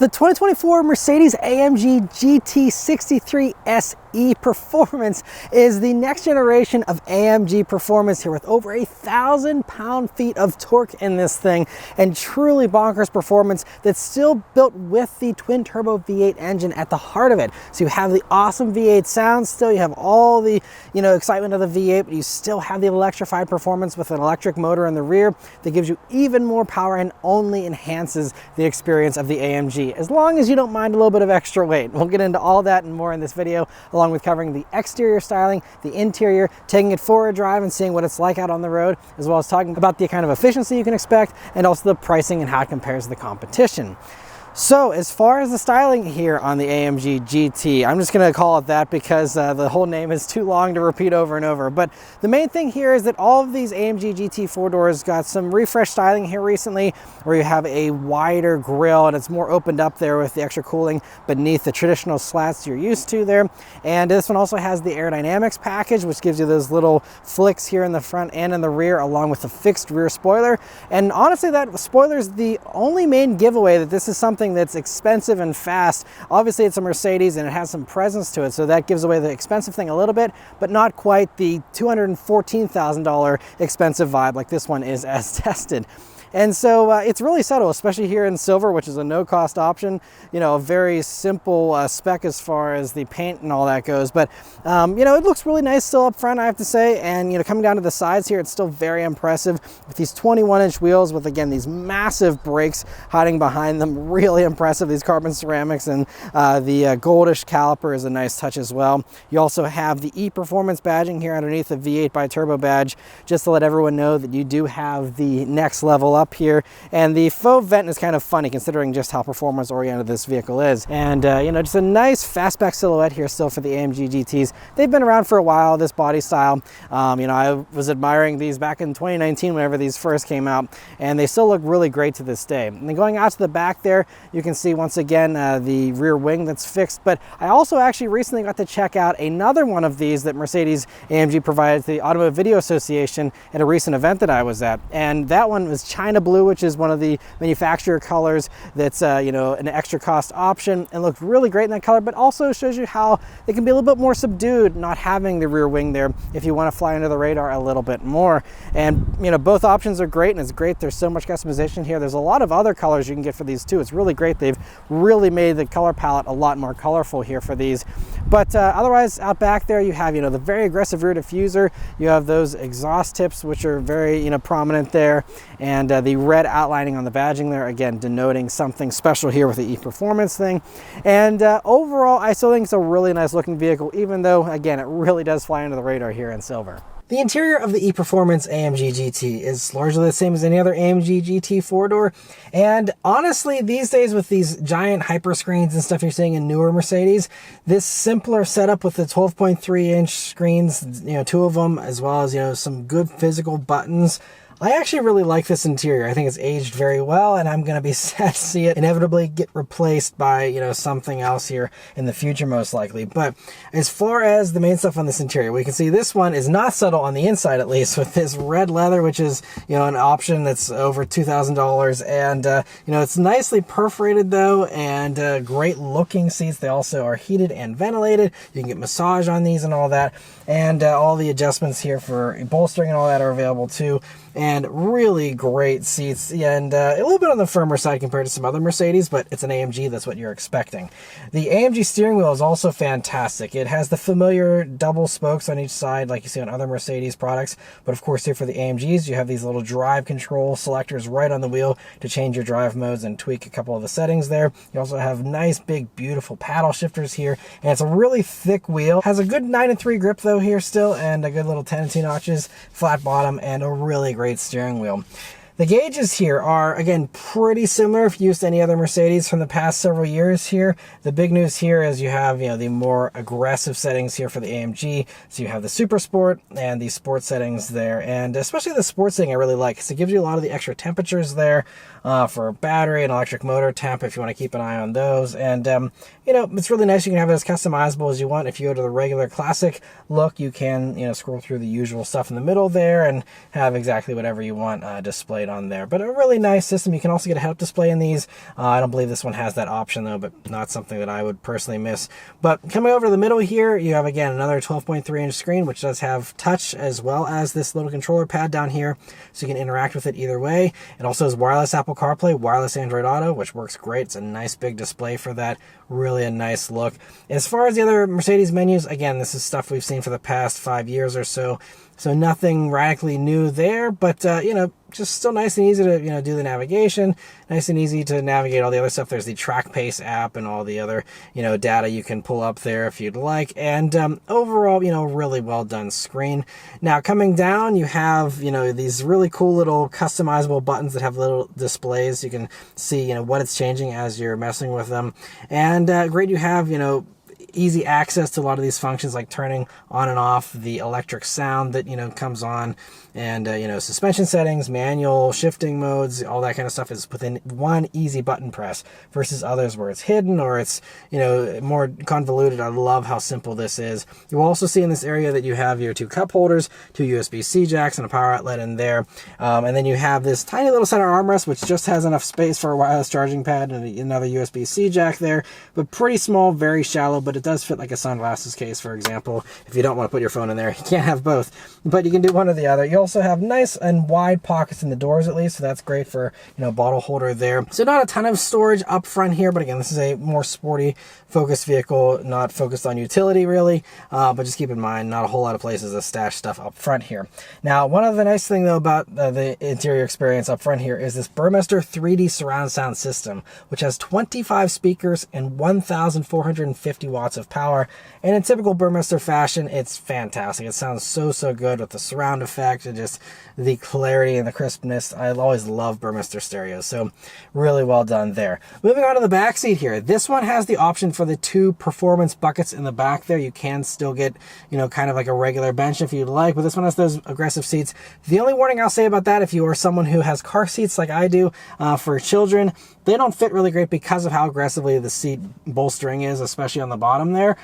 The 2024 Mercedes-AMG GT 63 SE Performance is the next generation of AMG performance here with over 1,000 pound-feet of torque in this thing and truly bonkers performance that's still built with the twin-turbo V8 engine at the heart of it. So you have the awesome V8 sound still, you have all the excitement of the V8, but you still have the electrified performance with an electric motor in the rear that gives you even more power and only enhances the experience of the AMG, as long as you don't mind a little bit of extra weight. We'll get into all that and more in this video, along with covering the exterior styling, the interior, taking it for a drive and seeing what it's like out on the road, as well as talking about the kind of efficiency you can expect and also the pricing and how it compares to the competition. So as far as the styling here on the AMG GT, I'm just going to call it that because the whole name is too long to repeat over and over. But the main thing here is that all of these AMG GT four-doors got some refreshed styling here recently, where you have a wider grille and it's more opened up there with the extra cooling beneath the traditional slats you're used to there. And this one also has the aerodynamics package, which gives you those little flicks here in the front and in the rear, along with the fixed rear spoiler. And honestly, that spoiler is the only main giveaway that this is something that's expensive and fast. Obviously it's a Mercedes and it has some presence to it, so that gives away the expensive thing a little bit, but not quite the $214,000 expensive vibe like this one is as tested. And so it's really subtle, especially here in silver, which is a no-cost option. A very simple spec as far as the paint and all that goes. But, it looks really nice still up front, I have to say. And, coming down to the sides here, it's still very impressive with these 21-inch wheels with, again, these massive brakes hiding behind them. Really impressive, these carbon ceramics. And the goldish caliper is a nice touch as well. You also have the E-Performance badging here underneath the V8 bi-turbo badge, just to let everyone know that you do have the next level up here. And the faux vent is kind of funny considering just how performance oriented this vehicle is. And just a nice fastback silhouette here still for the AMG GTs. They've been around for a while, this body style. I was admiring these back in 2019 whenever these first came out, and they still look really great to this day. And then going out to the back there, you can see once again the rear wing that's fixed. But I also actually recently got to check out another one of these that Mercedes-AMG provided to the Automotive Video Association at a recent event that I was at. And that one was China Blue, which is one of the manufacturer colors that's an extra cost option, and looked really great in that color, but also shows you how it can be a little bit more subdued not having the rear wing there if you want to fly under the radar a little bit more. And both options are great, and it's great there's so much customization here. There's a lot of other colors you can get for these too. It's really great. They've really made the color palette a lot more colorful here for these. But otherwise, out back there you have the very aggressive rear diffuser. You have those exhaust tips, which are very prominent there, and the red outlining on the badging there, again denoting something special here with the E-Performance thing. And overall, I still think it's a really nice looking vehicle, even though again it really does fly under the radar here in silver. The interior of the E-Performance AMG GT is largely the same as any other AMG GT four-door, and honestly these days with these giant hyper screens and stuff you're seeing in newer Mercedes, this simpler setup with the 12.3-inch screens, two of them, as well as some good physical buttons, I actually really like this interior. I think it's aged very well, and I'm going to be sad to see it inevitably get replaced by, something else here in the future, most likely. But as far as the main stuff on this interior, we can see this one is not subtle on the inside, at least, with this red leather, which is, an option that's over $2,000. And, it's nicely perforated, though, and great looking seats. They also are heated and ventilated. You can get massage on these and all that. And all the adjustments here for bolstering and all that are available, too. And really great seats, and a little bit on the firmer side compared to some other Mercedes, but it's an AMG, that's what you're expecting. The AMG steering wheel is also fantastic. It has the familiar double spokes on each side like you see on other Mercedes products, but of course here for the AMGs you have these little drive control selectors right on the wheel to change your drive modes and tweak a couple of the settings there. You also have nice big beautiful paddle shifters here, and it's a really thick wheel. Has a good 9-3 grip though here still, and a good little 10-2 notches, flat bottom, and a really great steering wheel. The gauges here are, again, pretty similar if used to any other Mercedes from the past several years here. The big news here is you have, the more aggressive settings here for the AMG. So you have the Super Sport and the Sport settings there. And especially the Sport setting I really like, because it gives you a lot of the extra temperatures there. for battery and electric motor temp if you want to keep an eye on those. And, you know, it's really nice. You can have it as customizable as you want. If you go to the regular classic look, you can, you know, scroll through the usual stuff in the middle there and have exactly whatever you want displayed on there. But a really nice system. You can also get a head-up display in these. I don't believe this one has that option though, but not something that I would personally miss. But coming over to the middle here, you have again another 12.3-inch screen, which does have touch as well as this little controller pad down here, so you can interact with it either way. It also has wireless Apple CarPlay, wireless Android Auto, which works great. It's a nice big display for that. Really a nice look. As far as the other Mercedes menus, again, this is stuff we've seen for the past 5 years or so. So nothing radically new there, but, you know, just still nice and easy to, you know, do the navigation, nice and easy to navigate all the other stuff. There's the Track Pace app and all the other, you know, data you can pull up there if you'd like. And overall, you know, really well done screen. Now coming down, you have, you know, these really cool little customizable buttons that have little displays. You can see, you know, what it's changing as you're messing with them. And great, you have, you know, easy access to a lot of these functions, like turning on and off the electric sound that, you know, comes on, and you know, suspension settings, manual shifting modes, all that kind of stuff is within one easy button press versus others where it's hidden or it's, you know, more convoluted. I love how simple this is. You'll also see in this area that you have your 2 cup holders, 2 USB-C jacks, and a power outlet in there, and then you have this tiny little center armrest which just has enough space for a wireless charging pad and another USB-C jack there, but pretty small, very shallow, but it does fit like a sunglasses case, for example. If you don't want to put your phone in there, you can't have both, but you can do one or the other. You also have nice and wide pockets in the doors at least, so that's great for, you know, bottle holder there. So not a ton of storage up front here, but again, this is a more sporty focused vehicle, not focused on utility really, but just keep in mind, not a whole lot of places to stash stuff up front here. Now, one of the nice thing though about the interior experience up front here is this Burmester 3D surround sound system, which has 25 speakers and 1,450 watts of power. And in typical Burmester fashion, it's fantastic. It sounds so good with the surround effect and just the clarity and the crispness. I always love Burmester stereos, so really well done there. Moving on to the back seat here. This one has the option for the 2 performance buckets in the back there. You can still get, you know, kind of like a regular bench if you'd like, but this one has those aggressive seats. The only warning I'll say about that, if you are someone who has car seats like I do for children, they don't fit really great because of how aggressively the seat bolstering is, especially on the bottom there.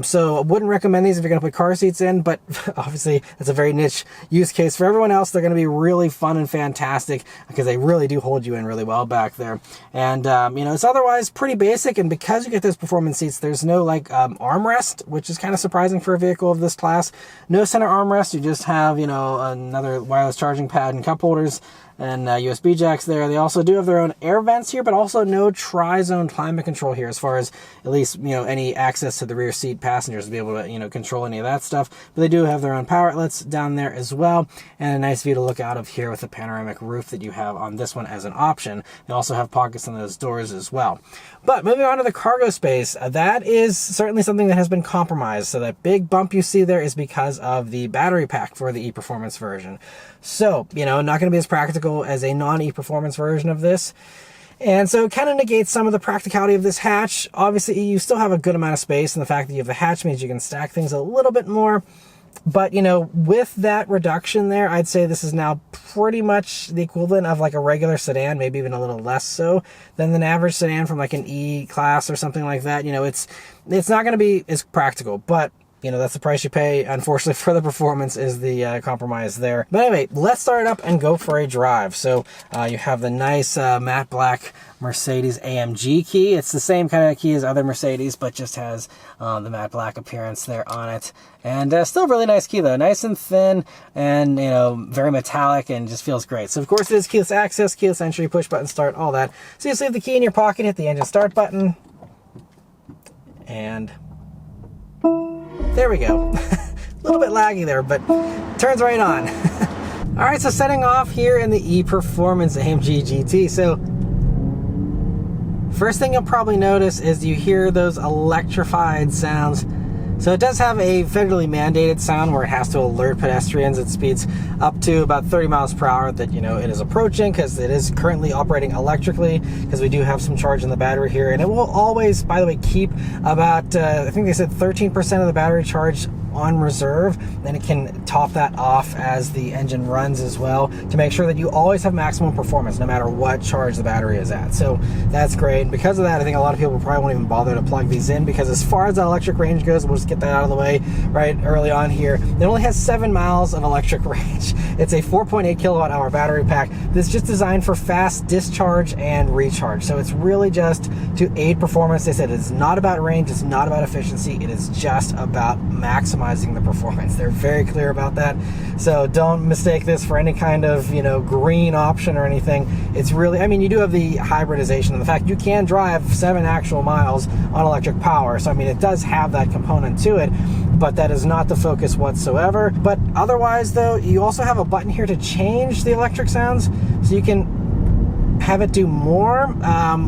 So I wouldn't recommend these if you're going to put car seats in, but obviously it's a very niche use case. For everyone else, they're going to be really fun and fantastic because they really do hold you in really well back there. And, you know, it's otherwise pretty basic. And because you get those performance seats, there's no like armrest, which is kind of surprising for a vehicle of this class. No center armrest. You just have, you know, another wireless charging pad and cup holders and USB jacks there. They also do have their own air vents here, but also no tri-zone climate control here as far as at least, you know, any access to the rear seat passengers to be able to, you know, control any of that stuff. But they do have their own power outlets down there as well, and a nice view to look out of here with the panoramic roof that you have on this one as an option. They also have pockets on those doors as well. But moving on to the cargo space, that is certainly something that has been compromised. So that big bump you see there is because of the battery pack for the e-Performance version. So, you know, not going to be as practical as a non-e-Performance version of this. And so it kind of negates some of the practicality of this hatch. Obviously, you still have a good amount of space, and the fact that you have the hatch means you can stack things a little bit more. But, you know, with that reduction there, I'd say this is now pretty much the equivalent of like a regular sedan, maybe even a little less so than an average sedan from like an E-Class or something like that. You know, it's not going to be as practical, but you know, that's the price you pay. Unfortunately, for the performance is the compromise there. But anyway, let's start it up and go for a drive. So you have the nice matte black Mercedes-AMG key. It's the same kind of key as other Mercedes, but just has the matte black appearance there on it. And still really nice key though, nice and thin and, you know, very metallic and just feels great. So of course it is keyless access, keyless entry, push button start, all that. So you just leave the key in your pocket, hit the engine start button, and there we go. A little bit laggy there, but turns right on. All right, so setting off here in the e-Performance AMG GT. So first thing you'll probably notice is you hear those electrified sounds. So it does have a federally mandated sound where it has to alert pedestrians at speeds up to about 30 miles per hour that, you know, it is approaching, because it is currently operating electrically, because we do have some charge in the battery here. And it will always, by the way, keep about, I think they said 13% of the battery charge on reserve, then it can top that off as the engine runs as well, to make sure that you always have maximum performance no matter what charge the battery is at. So that's great. And because of that, I think a lot of people probably won't even bother to plug these in, because as far as that electric range goes, we'll just get that out of the way right early on here. It only has 7 miles of electric range. It's a 4.8 kilowatt hour battery pack that's just designed for fast discharge and recharge. So it's really just to aid performance. They said it's not about range, it's not about efficiency, it is just about maximizing the performance. They're very clear about that. So don't mistake this for any kind of, you know, green option or anything. It's really, I mean, you do have the hybridization and the fact you can drive 7 actual miles on electric power. So I mean, it does have that component to it, but that is not the focus whatsoever. But otherwise though, you also have a button here to change the electric sounds, so you can have it do more.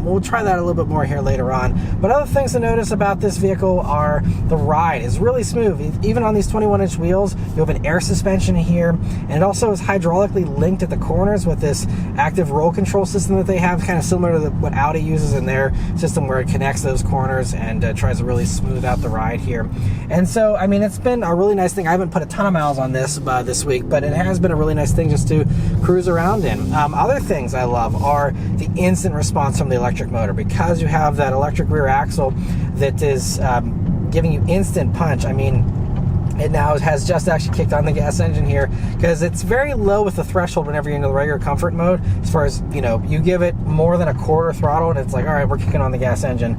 We'll try that a little bit more here later on. But other things to notice about this vehicle are the ride is really smooth. Even on these 21-inch wheels, you have an air suspension here, and it also is hydraulically linked at the corners with this active roll control system that they have, kind of similar to what Audi uses in their system, where it connects those corners and tries to really smooth out the ride here. And so, I mean, it's been a really nice thing. I haven't put a ton of miles on this this week, but it has been a really nice thing just to cruise around in. Other things I love are the instant response from the electric motor, because you have that electric rear axle that is giving you instant punch. I mean, it now has just actually kicked on the gas engine here, because it's very low with the threshold whenever you're in the regular comfort mode. As far as, you know, you give it more than a quarter throttle and it's like, all right, we're kicking on the gas engine.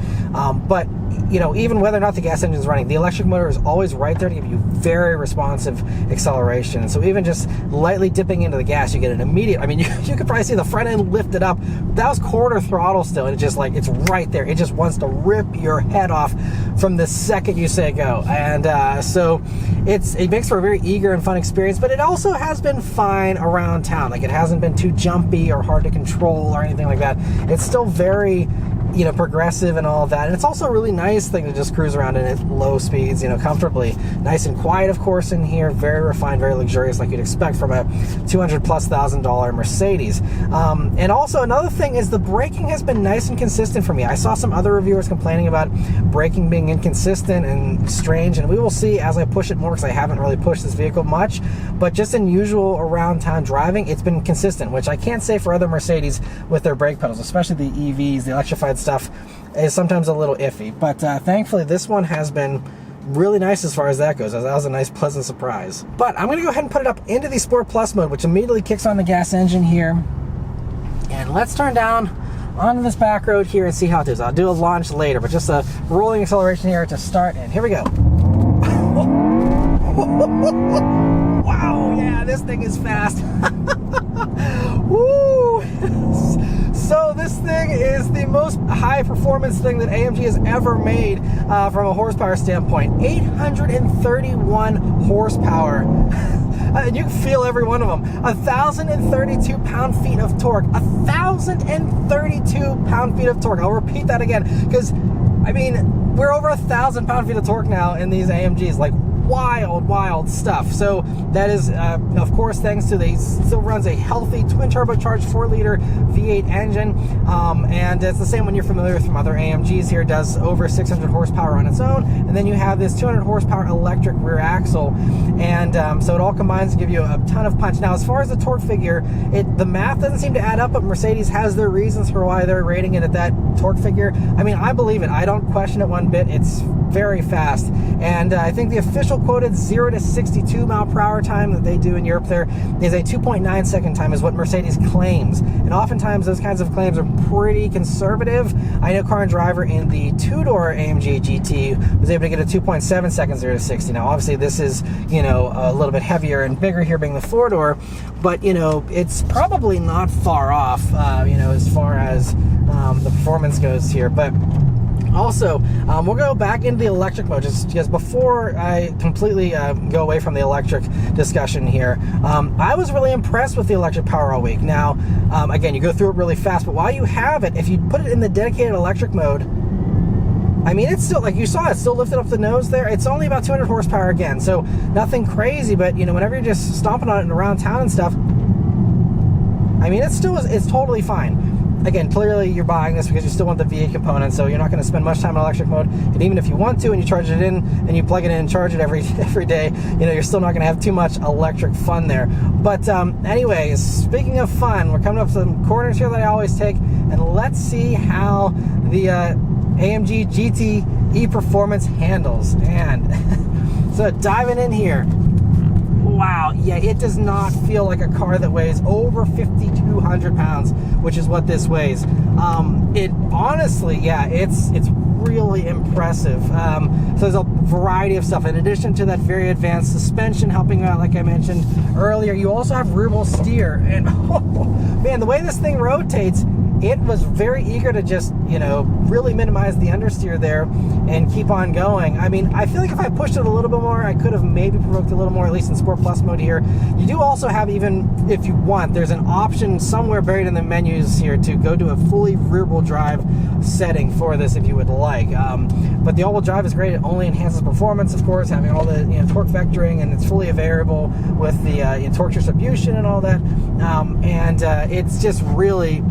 But you know, even whether or not the gas engine is running, the electric motor is always right there to give you very responsive acceleration. So even just lightly dipping into the gas, you get an immediate, I mean, you could probably see the front end lifted up. That was quarter throttle still, and it's just like, it's right there. It just wants to rip your head off from the second you say go. And so it makes for a very eager and fun experience, but it also has been fine around town. Like, it hasn't been too jumpy or hard to control or anything like that. It's still very, you know, progressive and all of that. And it's also a really nice thing to just cruise around in at low speeds, you know, comfortably. Nice and quiet, of course, in here. Very refined, very luxurious, like you'd expect from a $200,000+ Mercedes. And also another thing is the braking has been nice and consistent for me. I saw some other reviewers complaining about braking being inconsistent and strange, and we will see as I push it more, because I haven't really pushed this vehicle much. But just in usual around town driving, it's been consistent, which I can't say for other Mercedes with their brake pedals, especially the EVs, the electrified stuff is sometimes a little iffy. But thankfully this one has been really nice as far as that goes. That was a nice, pleasant surprise. But I'm gonna go ahead and put it up into the Sport Plus mode, which immediately kicks on the gas engine here. And let's turn down onto this back road here and see how it is. I'll do a launch later, but just a rolling acceleration here to start, and here we go. Wow, yeah, this thing is fast. Woo! So this thing is the most high performance thing that AMG has ever made from a horsepower standpoint. 831 horsepower. And you can feel every one of them. 1,032 pound-feet of torque. 1,032 pound-feet of torque. I'll repeat that again, because, I mean, we're over 1,000 pound-feet of torque now in these AMGs. Like, wild stuff. So that is of course thanks to it still runs a healthy twin turbocharged 4-liter V8 engine, and it's the same one you're familiar with from other AMGs here. It does over 600 horsepower on its own, and then you have this 200 horsepower electric rear axle, and so it all combines to give you a ton of punch. Now, as far as the torque figure, the math doesn't seem to add up, but Mercedes has their reasons for why they're rating it at that torque figure. I mean, I believe it. I don't question it one bit. It's very fast, and I think the official quoted 0 to 62 mile per hour time that they do in Europe there is a 2.9 second time, is what Mercedes claims, and oftentimes those kinds of claims are pretty conservative. I know Car and Driver in the two-door AMG GT was able to get a 2.7 seconds 0 to 60. Now obviously this is, you know, a little bit heavier and bigger here being the four-door, but you know, it's probably not far off, you know, as far as the performance goes here. But also, we'll go back into the electric mode just because before I completely go away from the electric discussion here, I was really impressed with the electric power all week. Now, again, you go through it really fast, but while you have it, if you put it in the dedicated electric mode, I mean, it's still, like you saw, it's still lifted up the nose there. It's only about 200 horsepower again, so nothing crazy, but you know, whenever you're just stomping on it around town and stuff, I mean, it's totally fine. again, clearly you're buying this because you still want the V8 component, so you're not going to spend much time in electric mode. And even if you want to, and you charge it in, and you plug it in and charge it every day, you know, you're still not going to have too much electric fun there. But anyways, speaking of fun, we're coming up to some corners here that I always take, and let's see how the AMG GT e-Performance handles. And so diving in here, wow, yeah, it does not feel like a car that weighs over 5,200 pounds, which is what this weighs. It honestly, yeah, it's really impressive. So there's a variety of stuff. In addition to that very advanced suspension helping you out, like I mentioned earlier, you also have rear-wheel steer. And oh, man, the way this thing rotates, it was very eager to just, you know, really minimize the understeer there and keep on going. I mean, I feel like if I pushed it a little bit more, I could have maybe provoked a little more, at least in Sport Plus mode here. You do also have, even if you want, there's an option somewhere buried in the menus here to go to a fully rear-wheel drive setting for this if you would like. But the all-wheel drive is great. It only enhances performance, of course, having all the, you know, torque vectoring, and it's fully variable with the you know, torque distribution and all that. It's just really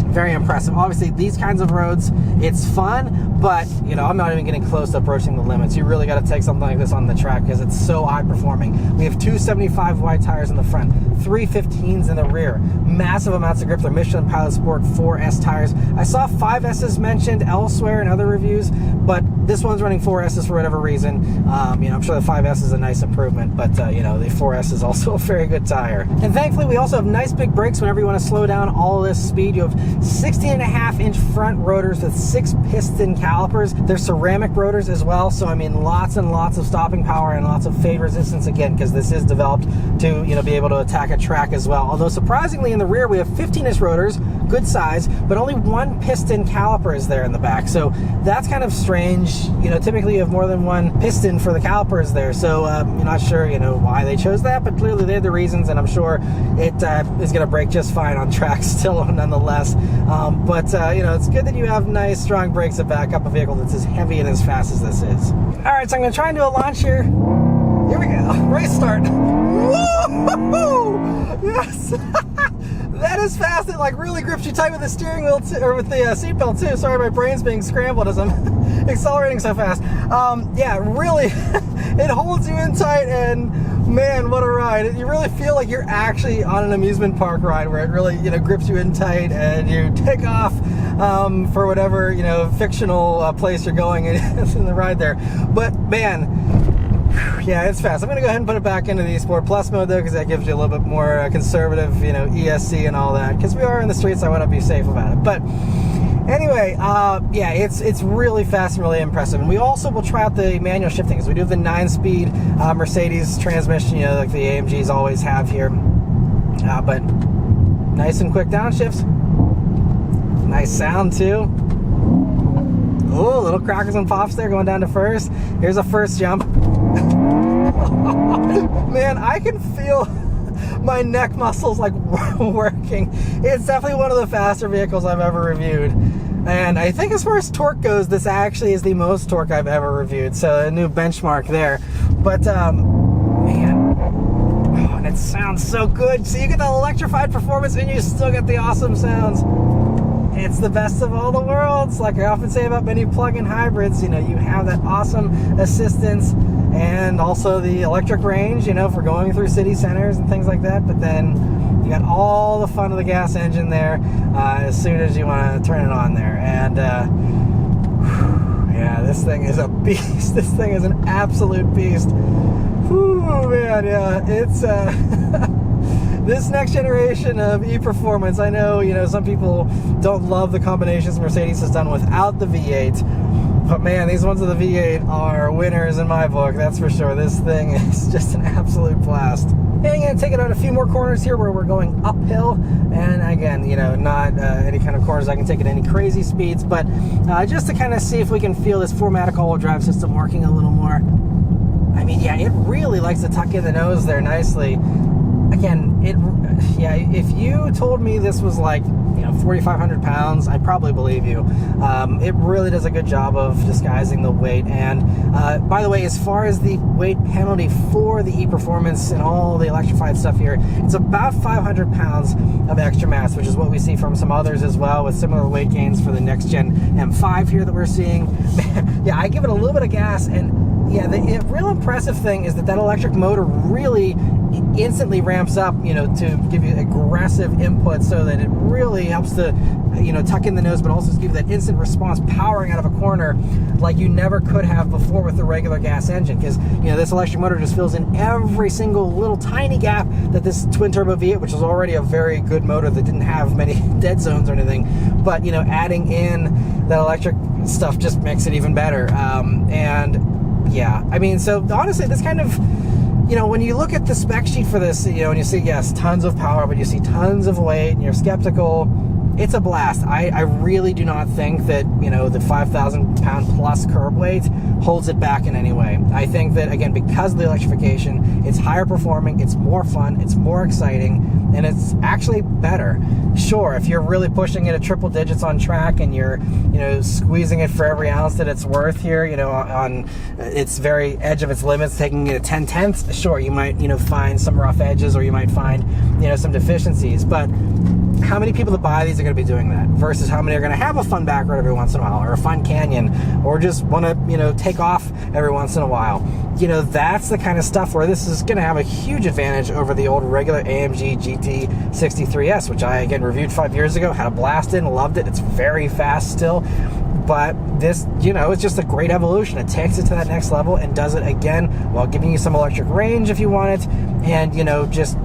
very impressive. Obviously, these kinds of roads, it's fun, but, you know, I'm not even getting close to approaching the limits. You really got to take something like this on the track because it's so high performing. We have 275 wide tires in the front, 315s in the rear, massive amounts of grip. They're Michelin Pilot Sport 4S tires. I saw 5S's mentioned elsewhere in other reviews, but this one's running 4S's for whatever reason. You know, I'm sure the 5S is a nice improvement, but you know, the 4S is also a very good tire. And thankfully, we also have nice big brakes whenever you want to slow down all this speed. You have 16.5-inch front rotors with 6 piston calipers. They're ceramic rotors as well, so I mean, lots and lots of stopping power and lots of fade resistance, again, because this is developed to, you know, be able to attack a track as well. Although surprisingly, in the rear we have 15-inch rotors, good size, but only 1 piston caliper is there in the back, so that's kind of strange. You know, typically you have more than 1 piston for the calipers there, so you're not sure, you know, why they chose that, but clearly they had the reasons, and I'm sure it is going to brake just fine on tracks still nonetheless. You know, it's good that you have nice strong brakes to back up a vehicle that's as heavy and as fast as this is. Alright, so I'm going to try and do a launch here. Here we go. Race start. Woo! Yes! That is fast. It like really grips you tight with the steering wheel or with the seatbelt too. Sorry, my brain's being scrambled as I'm accelerating so fast. Yeah, really, it holds you in tight, and man, what a ride. You really feel like you're actually on an amusement park ride where it really, you know, grips you in tight and you take off for whatever, you know, fictional place you're going in the ride there. But man, yeah, it's fast. I'm going to go ahead and put it back into the Sport Plus mode though, because that gives you a little bit more conservative, you know, ESC and all that, because we are in the streets. I want to be safe about it. But anyway, yeah, it's really fast and really impressive. And we also will try out the manual shifting, because we do have the 9-speed Mercedes transmission, you know, like the AMGs always have here. But nice and quick downshifts. Nice sound too. Oh, little crackers and pops there going down to first. Here's a first jump. Man, I can feel my neck muscles like working. It's definitely one of the faster vehicles I've ever reviewed. And I think as far as torque goes, this actually is the most torque I've ever reviewed. So a new benchmark there. But, man, oh, and it sounds so good. So you get the electrified performance and you still get the awesome sounds. It's the best of all the worlds. Like I often say about many plug-in hybrids, you know, you have that awesome assistance and also the electric range, you know, for going through city centers and things like that. But then you got all the fun of the gas engine there as soon as you want to turn it on there. And yeah, this thing is a beast. This thing is an absolute beast. Whew, man, yeah, it's this next generation of e-Performance, I know, you know, some people don't love the combinations Mercedes has done without the V8, but man, these ones with the V8 are winners in my book, that's for sure. This thing is just an absolute blast. And I'm going to take it on a few more corners here where we're going uphill, and again, you know, not any kind of corners I can take at any crazy speeds, but just to kind of see if we can feel this 4MATIC all-wheel drive system working a little more. I mean, yeah, it really likes to tuck in the nose there nicely. again, if you told me this was like, 4,500 pounds, I'd probably believe you. It really does a good job of disguising the weight. And by the way, as far as the weight penalty for the e-Performance and all the electrified stuff here, it's about 500 pounds of extra mass, which is what we see from some others as well, with similar weight gains for the next gen M5 here that we're seeing. Yeah, I give it a little bit of gas, and yeah, the real impressive thing is that electric motor really instantly ramps up, to give you aggressive input, so that it really helps to, tuck in the nose, but also give you that instant response, powering out of a corner like you never could have before with the regular gas engine. Because this electric motor just fills in every single little tiny gap that this twin turbo V8, which is already a very good motor that didn't have many dead zones or anything, but adding in that electric stuff just makes it even better. And yeah, I mean, so honestly, this kind of, when you look at the spec sheet for this, and you see, yes, tons of power, but you see tons of weight, and you're skeptical, it's a blast. I really do not think that, the 5,000 pound plus curb weight holds it back in any way. I think that, again, because of the electrification, it's higher performing, it's more fun, it's more exciting, and it's actually better. Sure, if you're really pushing it at triple digits on track and you're, squeezing it for every ounce that it's worth here, on its very edge of its limits, taking it at 10/10, sure, you might, find some rough edges, or you might find, some deficiencies. But how many people that buy these are going to be doing that versus how many are going to have a fun back road every once in a while, or a fun canyon, or just want to, take off every once in a while? That's the kind of stuff where this is going to have a huge advantage over the old regular AMG GT 63S, which I, again, reviewed 5 years ago, had a blast in, loved it. It's very fast still. But this, it's just a great evolution. It takes it to that next level and does it again while giving you some electric range if you want it, and, just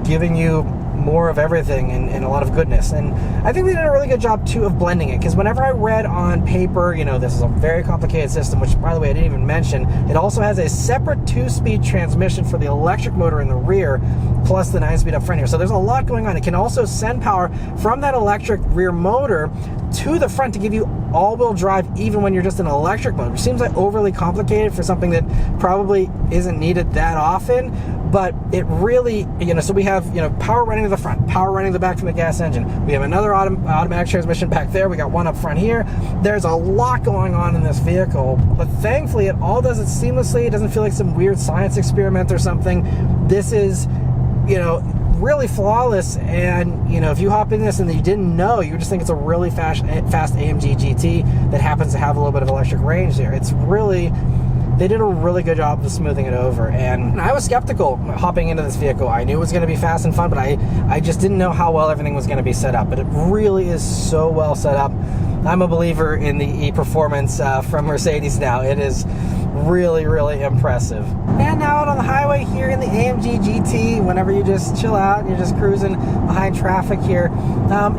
giving you more of everything and a lot of goodness. And I think they did a really good job too of blending it, because whenever I read on paper, this is a very complicated system, which, by the way, I didn't even mention, it also has a separate 2-speed transmission for the electric motor in the rear, plus the 9-speed up front here. So there's a lot going on. It can also send power from that electric rear motor to the front to give you all-wheel drive even when you're just in electric mode, which seems like overly complicated for something that probably isn't needed that often. But it really, so we have, power running to the front, power running to the back from the gas engine. We have another automatic transmission back there. We got one up front here. There's a lot going on in this vehicle, but thankfully it all does it seamlessly. It doesn't feel like some weird science experiment or something. This is, really flawless. And, if you hop in this and you didn't know, you just think it's a really fast AMG GT that happens to have a little bit of electric range there. It's really... They did a really good job of smoothing it over, and I was skeptical hopping into this vehicle. I knew it was going to be fast and fun, but I just didn't know how well everything was going to be set up. But it really is so well set up. I'm a believer in the e-Performance from Mercedes now. It is really, really impressive. And now out on the highway here in the AMG GT, whenever you just chill out and you're just cruising behind traffic here,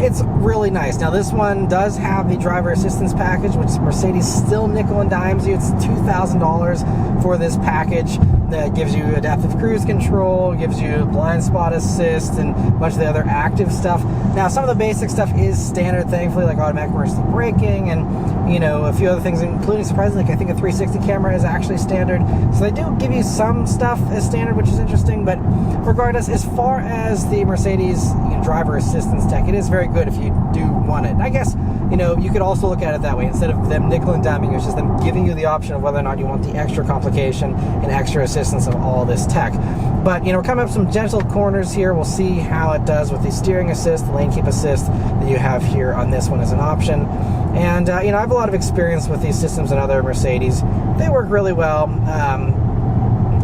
it's really nice. Now this one does have the driver assistance package, which Mercedes still nickel and dimes you. It's $2,000 for this package. That gives you adaptive cruise control, gives you blind spot assist, and a bunch of the other active stuff. Now, some of the basic stuff is standard, thankfully, like automatic emergency braking and, a few other things, including, surprisingly, I think a 360 camera is actually standard. So they do give you some stuff as standard, which is interesting. But regardless, as far as the Mercedes driver assistance tech, it is very good if you do want it. I guess, you could also look at it that way. Instead of them nickel and diming, it's just them giving you the option of whether or not you want the extra complication and extra assistance of all this tech. But, we're coming up some gentle corners here. We'll see how it does with the steering assist, the lane keep assist that you have here on this one as an option. And, I have a lot of experience with these systems and other Mercedes. They work really well.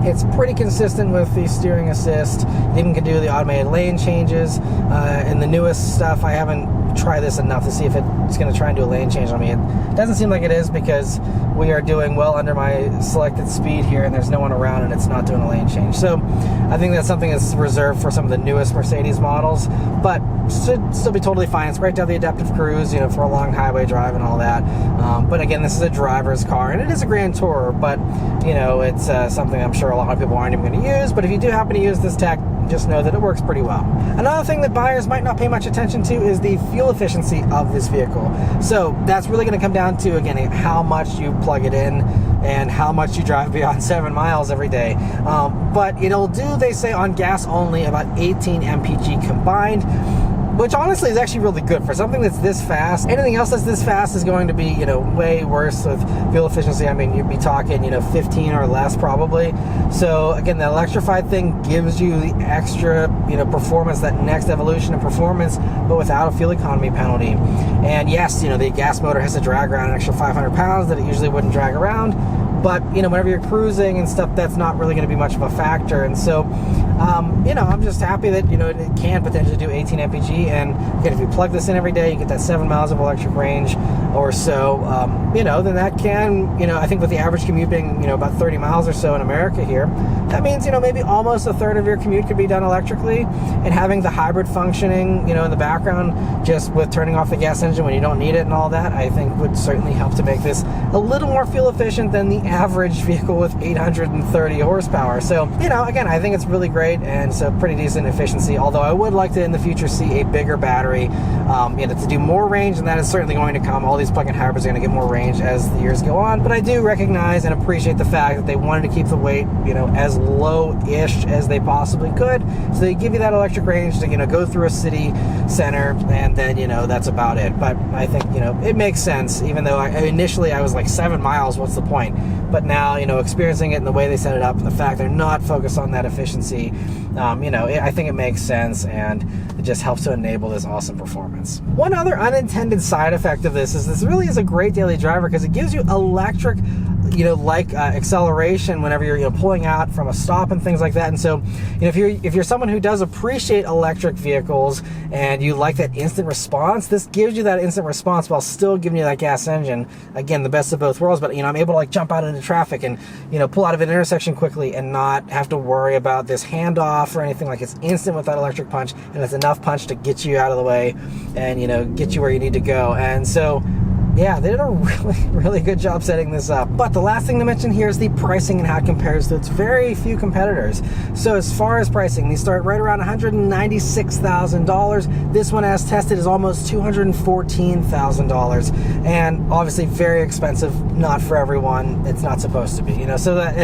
It's pretty consistent with the steering assist. You even can do the automated lane changes. And the newest stuff, I haven't tried this enough to see if it's going to try and do a lane change on me. It doesn't seem like it is, because we are doing well under my selected speed here and there's no one around and it's not doing a lane change. So I think that's something that's reserved for some of the newest Mercedes models, but should still be totally fine. It's right down the adaptive cruise, for a long highway drive and all that. But again, this is a driver's car and it is a Grand Tourer, but it's something I'm sure a lot of people aren't even going to use. But if you do happen to use this tech, just know that it works pretty well. Another thing that buyers might not pay much attention to is the fuel efficiency of this vehicle. So that's really going to come down to, again, how much you plug it in and how much you drive beyond 7 miles every day. But it'll do, they say, on gas only, about 18 mpg combined, which honestly is actually really good for something that's this fast. Anything else that's this fast is going to be, you know, way worse with fuel efficiency. I mean, you'd be talking, you know, 15 or less probably. So again, the electrified thing gives you the extra, you know, performance, that next evolution of performance, but without a fuel economy penalty. And yes, you know, the gas motor has to drag around an extra 500 pounds that it usually wouldn't drag around. But, you know, whenever you're cruising and stuff, that's not really going to be much of a factor. And so, you know, I'm just happy that, you know, it can potentially do 18 mpg. And again, if you plug this in every day, you get that 7 miles of electric range or so, you know, then that can, you know, I think with the average commute being, you know, about 30 miles or so in America here, that means, you know, maybe almost a third of your commute could be done electrically. And having the hybrid functioning, you know, in the background, just with turning off the gas engine when you don't need it and all that, I think would certainly help to make this a little more fuel efficient than the average vehicle with 830 horsepower. So, you know, again, I think it's really great, and so pretty decent efficiency, although I would like to in the future see a bigger battery, you know, to do more range, and that is certainly going to come. All these plug-in hybrids are going to get more range as the years go on, but I do recognize and appreciate the fact that they wanted to keep the weight, you know, as low-ish as they possibly could, so they give you that electric range to, you know, go through a city center, and then, you know, that's about it. But I think, you know, it makes sense, even though initially I was like 7 miles, what's the point? But now, you know, experiencing it in the way they set it up and the fact they're not focused on that efficiency, you know, I think it makes sense, and it just helps to enable this awesome performance. One other unintended side effect of this is this really is a great daily driver because it gives you electric, you know, like acceleration whenever you're, you know, pulling out from a stop and things like that. And so, you know, if you're someone who does appreciate electric vehicles and you like that instant response, this gives you that instant response while still giving you that gas engine. Again, the best of both worlds. But, you know, I'm able to like jump out into traffic and, you know, pull out of an intersection quickly and not have to worry about this handoff or anything. Like, it's instant with that electric punch, and it's enough punch to get you out of the way and, you know, get you where you need to go. And so, yeah, they did a really good job setting this up. But the last thing to mention here is the pricing and how it compares to its very few competitors. So as far as pricing, these start right around $196,000. This one, as tested, is almost $214,000. And obviously very expensive, not for everyone. It's not supposed to be, you know, so that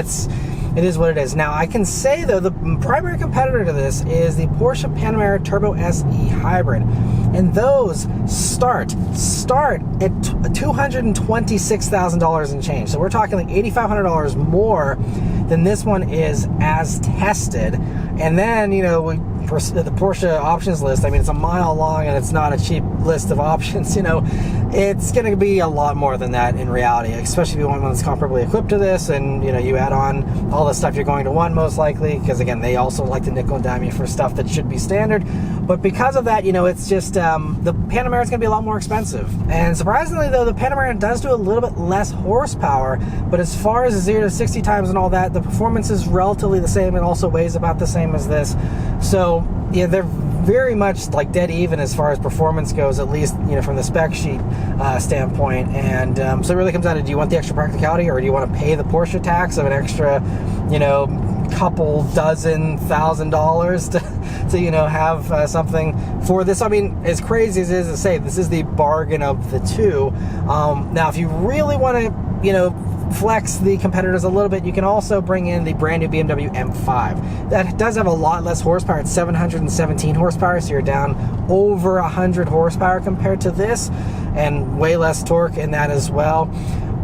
it is what it is. Now, I can say, though, the primary competitor to this is the Porsche Panamera Turbo SE Hybrid. And those start at $226,000 and change. So we're talking like $8,500 more than this one is as tested. And then, you know, the Porsche options list, I mean, it's a mile long and it's not a cheap list of options, you know. It's going to be a lot more than that in reality, especially if you want one that's comparably equipped to this, and, you know, you add on all the stuff you're going to want most likely, because again, they also like to nickel and dime you for stuff that should be standard. But because of that, you know, it's just the Panamera is going to be a lot more expensive. And surprisingly, though, the Panamera does do a little bit less horsepower, but as far as the 0 to 60 times and all that, the performance is relatively the same. It also weighs about the same as this. So yeah, they're very much like dead even as far as performance goes, at least, you know, from the spec sheet standpoint. And so it really comes down to, do you want the extra practicality, or do you want to pay the Porsche tax of an extra, you know, couple dozen $1,000s to you know, have something for this? I mean, as crazy as it is to say, this is the bargain of the two. Now, if you really want to, you know, flex the competitors a little bit, you can also bring in the brand new BMW M5. That does have a lot less horsepower. It's 717 horsepower, so you're down over 100 horsepower compared to this, and way less torque in that as well.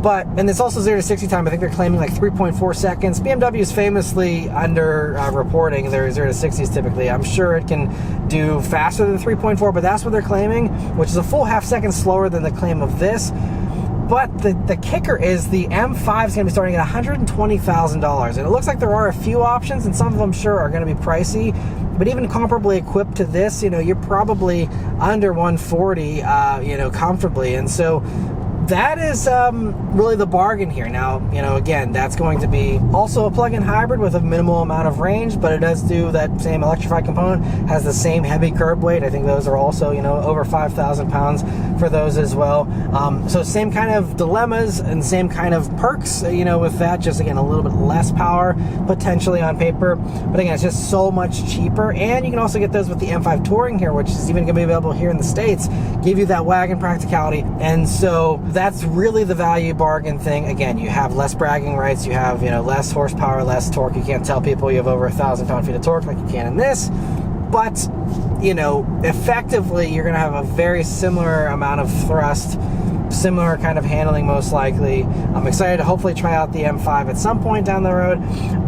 But, and it's also 0 to 60 time. I think they're claiming like 3.4 seconds. BMW is famously under reporting their 0 to 60s typically. I'm sure it can do faster than 3.4, but that's what they're claiming, which is a full half second slower than the claim of this. But the kicker is the M5 is going to be starting at $120,000. And it looks like there are a few options, and some of them sure are going to be pricey. But even comparably equipped to this, you know, you're probably under 140, you know, comfortably. And so that is really the bargain here. Now, you know, again, that's going to be also a plug-in hybrid with a minimal amount of range, but it does do that same electrified component, has the same heavy curb weight. I think those are also, you know, over 5,000 pounds for those as well. So same kind of dilemmas and same kind of perks, you know, with that, just again, a little bit less power potentially on paper. But again, it's just so much cheaper. And you can also get those with the M5 Touring here, which is even going to be available here in the States, give you that wagon practicality. And so that's really the value bargain thing. Again, you have less bragging rights, you have, you know, less horsepower, less torque. You can't tell people you have over 1,000 pound-feet of torque like you can in this, but, you know, effectively you're going to have a very similar amount of thrust, similar kind of handling most likely. I'm excited to hopefully try out the M5 at some point down the road,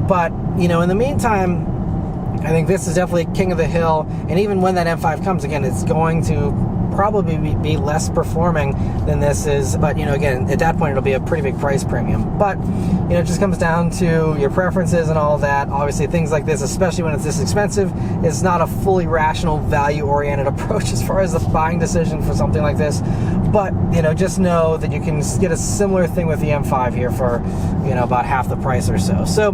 but, you know, in the meantime, I think this is definitely king of the hill, and even when that M5 comes, again, it's going to probably be less performing than this is, but, you know, again, at that point it'll be a pretty big price premium. But, you know, it just comes down to your preferences and all that. Obviously things like this, especially when it's this expensive, is not a fully rational, value-oriented approach as far as the buying decision for something like this. But, you know, just know that you can get a similar thing with the M5 here for, you know, about half the price or so. So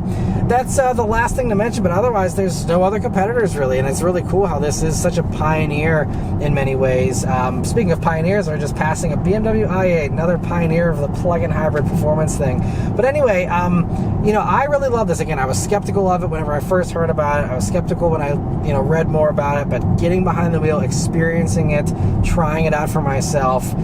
that's the last thing to mention, but otherwise there's no other competitors really, and it's really cool how this is such a pioneer in many ways. Speaking of pioneers, we're just passing a BMW i8, another pioneer of the plug-in hybrid performance thing. But anyway, you know, I really love this. Again, I was skeptical of it whenever I first heard about it. I was skeptical when I, you know, read more about it, but getting behind the wheel, experiencing it, trying it out for myself,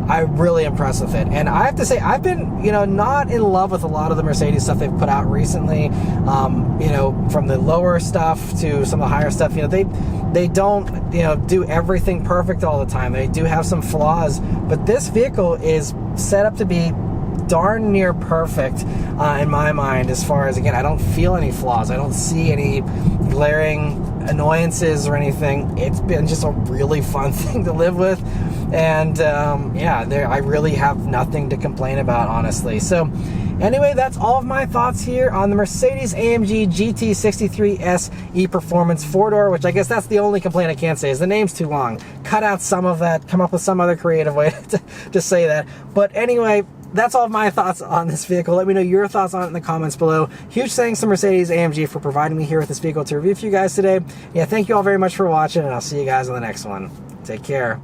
I'm really impressed with it. And I have to say, I've been, you know, not in love with a lot of the Mercedes stuff they've put out recently. You know, from the lower stuff to some of the higher stuff, you know, they don't, you know, do everything perfect all the time. They do have some flaws, but this vehicle is set up to be darn near perfect in my mind. As far as, again, I don't feel any flaws. I don't see any glaring annoyances or anything. It's been just a really fun thing to live with, and yeah, I really have nothing to complain about, honestly. So anyway, that's all of my thoughts here on the Mercedes-AMG GT 63 SE Performance 4-door, which I guess that's the only complaint I can't say is the name's too long. Cut out some of that, come up with some other creative way to say that. But anyway, that's all of my thoughts on this vehicle. Let me know your thoughts on it in the comments below. Huge thanks to Mercedes-AMG for providing me here with this vehicle to review for you guys today. Yeah, thank you all very much for watching, and I'll see you guys on the next one. Take care.